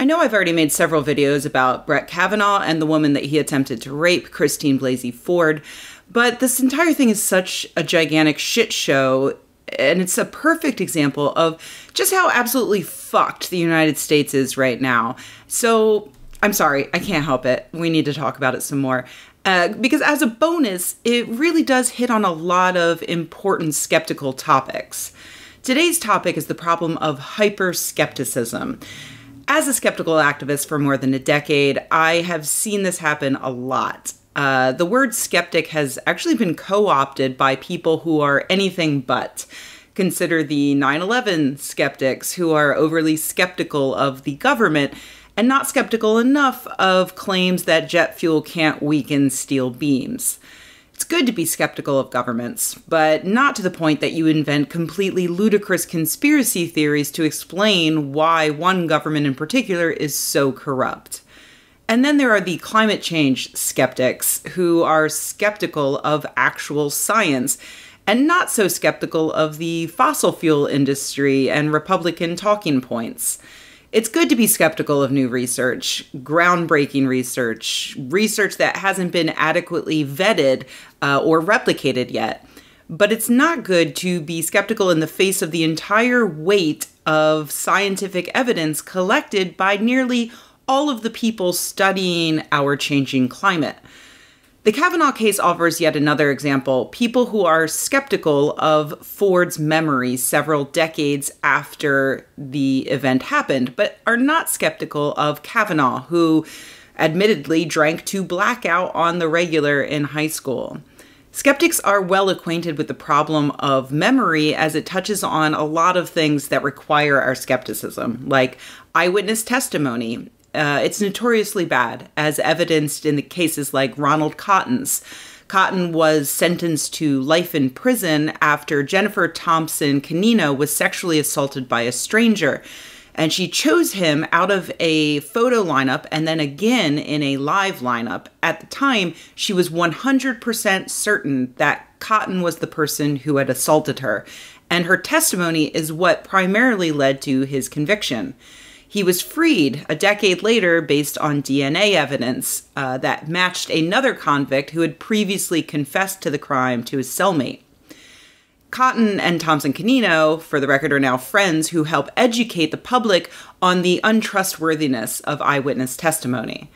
I know I've already made several videos about Brett Kavanaugh and the woman that he attempted to rape, Christine Blasey Ford, but this entire thing is such a gigantic shit show, and it's a perfect example of just how absolutely fucked the United States is right now. So, I'm sorry, I can't help it. We need to talk about it some more. Because as a bonus, it really does hit on a lot of important skeptical topics. Today's topic is the problem of hyperskepticism. As a skeptical activist for more than a decade, I have seen this happen a lot. The word skeptic has actually been co-opted by people who are anything but. Consider the 9/11 skeptics who are overly skeptical of the government and not skeptical enough of claims that jet fuel can't weaken steel beams. It's good to be skeptical of governments, but not to the point that you invent completely ludicrous conspiracy theories to explain why one government in particular is so corrupt. And then there are the climate change skeptics who are skeptical of actual science and not so skeptical of the fossil fuel industry and Republican talking points. It's good to be skeptical of new research, groundbreaking research, research that hasn't been adequately vetted or replicated yet. But it's not good to be skeptical in the face of the entire weight of scientific evidence collected by nearly all of the people studying our changing climate. The Kavanaugh case offers yet another example. People who are skeptical of Ford's memory several decades after the event happened, but are not skeptical of Kavanaugh, who admittedly drank to blackout on the regular in high school. Skeptics are well acquainted with the problem of memory as it touches on a lot of things that require our skepticism, like eyewitness testimony. It's notoriously bad, as evidenced in the cases like Ronald Cotton's. Cotton was sentenced to life in prison after Jennifer Thompson Canino was sexually assaulted by a stranger. And she chose him out of a photo lineup and then again in a live lineup. At the time, she was 100% certain that Cotton was the person who had assaulted her. And her testimony is what primarily led to his conviction. He was freed a decade later based on DNA evidence that matched another convict who had previously confessed to the crime to his cellmate. Cotton and Thompson Canino, for the record, are now friends who help educate the public on the untrustworthiness of eyewitness testimony.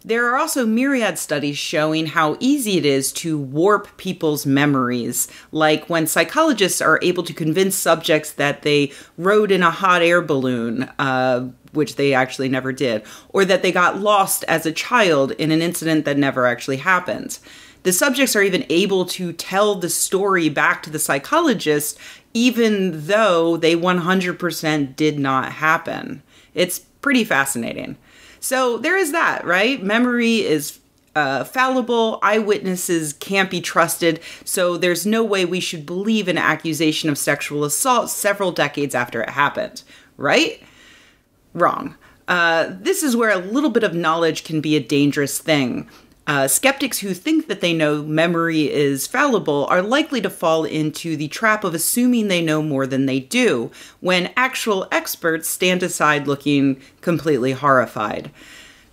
There are also myriad studies showing how easy it is to warp people's memories, like when psychologists are able to convince subjects that they rode in a hot air balloon, which they actually never did, or that they got lost as a child in an incident that never actually happened. The subjects are even able to tell the story back to the psychologist, even though they 100% did not happen. It's pretty fascinating. So there is that, right? Memory is fallible. Eyewitnesses can't be trusted. So there's no way we should believe an accusation of sexual assault several decades after it happened, right? Wrong. This is where a little bit of knowledge can be a dangerous thing. Skeptics who think that they know memory is fallible are likely to fall into the trap of assuming they know more than they do, when actual experts stand aside looking completely horrified.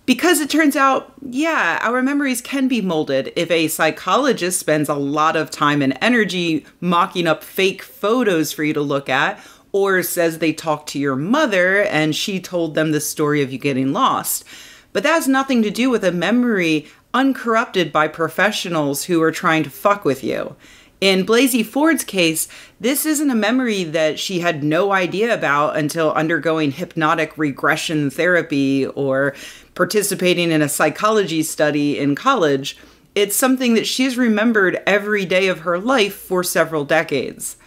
Because it turns out, yeah, our memories can be molded. If a psychologist spends a lot of time and energy mocking up fake photos for you to look at, or says they talked to your mother and she told them the story of you getting lost. But that has nothing to do with a memory uncorrupted by professionals who are trying to fuck with you. In Blasey Ford's case, this isn't a memory that she had no idea about until undergoing hypnotic regression therapy or participating in a psychology study in college. It's something that she's remembered every day of her life for several decades.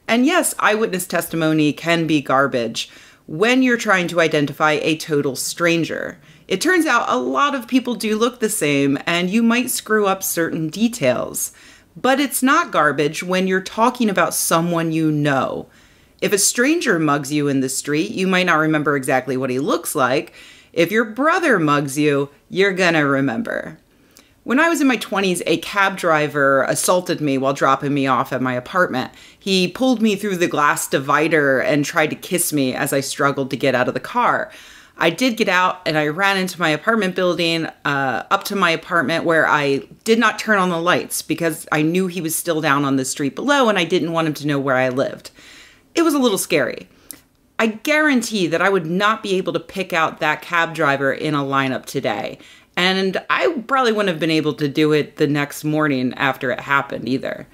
And yes, eyewitness testimony can be garbage when you're trying to identify a total stranger. It turns out a lot of people do look the same, and you might screw up certain details. But it's not garbage when you're talking about someone you know. If a stranger mugs you in the street, you might not remember exactly what he looks like. If your brother mugs you, you're gonna remember. When I was in my 20s, a cab driver assaulted me while dropping me off at my apartment. He pulled me through the glass divider and tried to kiss me as I struggled to get out of the car. I did get out and I ran into my apartment building, up to my apartment where I did not turn on the lights because I knew he was still down on the street below and I didn't want him to know where I lived. It was a little scary. I guarantee that I would not be able to pick out that cab driver in a lineup today. And I probably wouldn't have been able to do it the next morning after it happened either.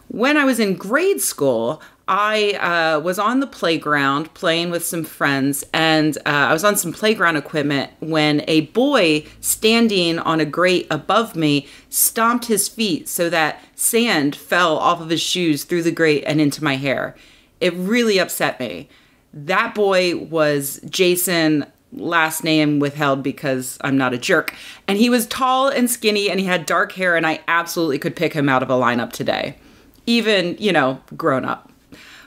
When I was in grade school, I was on the playground playing with some friends, and I was on some playground equipment when a boy standing on a grate above me stomped his feet so that sand fell off of his shoes through the grate and into my hair. It really upset me. That boy was Jason, last name withheld because I'm not a jerk. And he was tall and skinny and he had dark hair, and I absolutely could pick him out of a lineup today. Even, grown up.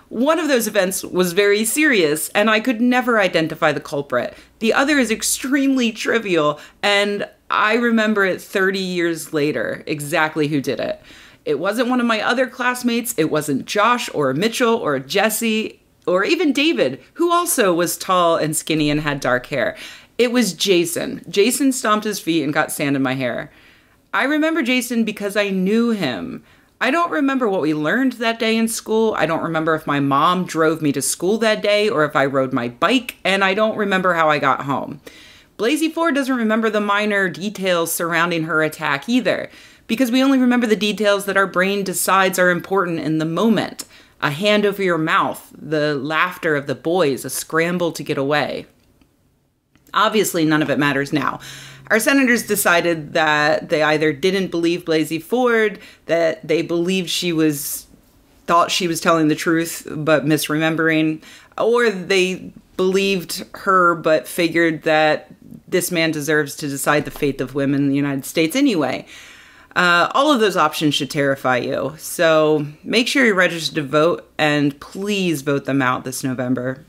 One of those events was very serious, and I could never identify the culprit. The other is extremely trivial, and I remember it 30 years later exactly who did it. It wasn't one of my other classmates. It wasn't Josh or Mitchell or Jesse or even David, who also was tall and skinny and had dark hair. It was Jason. Jason stomped his feet and got sand in my hair. I remember Jason because I knew him. I don't remember what we learned that day in school. I don't remember if my mom drove me to school that day or if I rode my bike, and I don't remember how I got home. Blasey Ford doesn't remember the minor details surrounding her attack either, because we only remember the details that our brain decides are important in the moment. A hand over your mouth, the laughter of the boys, a scramble to get away. Obviously, none of it matters now. Our senators decided that they either didn't believe Blasey Ford, that they believed thought she was telling the truth but misremembering, or they believed her but figured that this man deserves to decide the fate of women in the United States anyway. All of those options should terrify you. So make sure you're registered to vote, and please vote them out this November.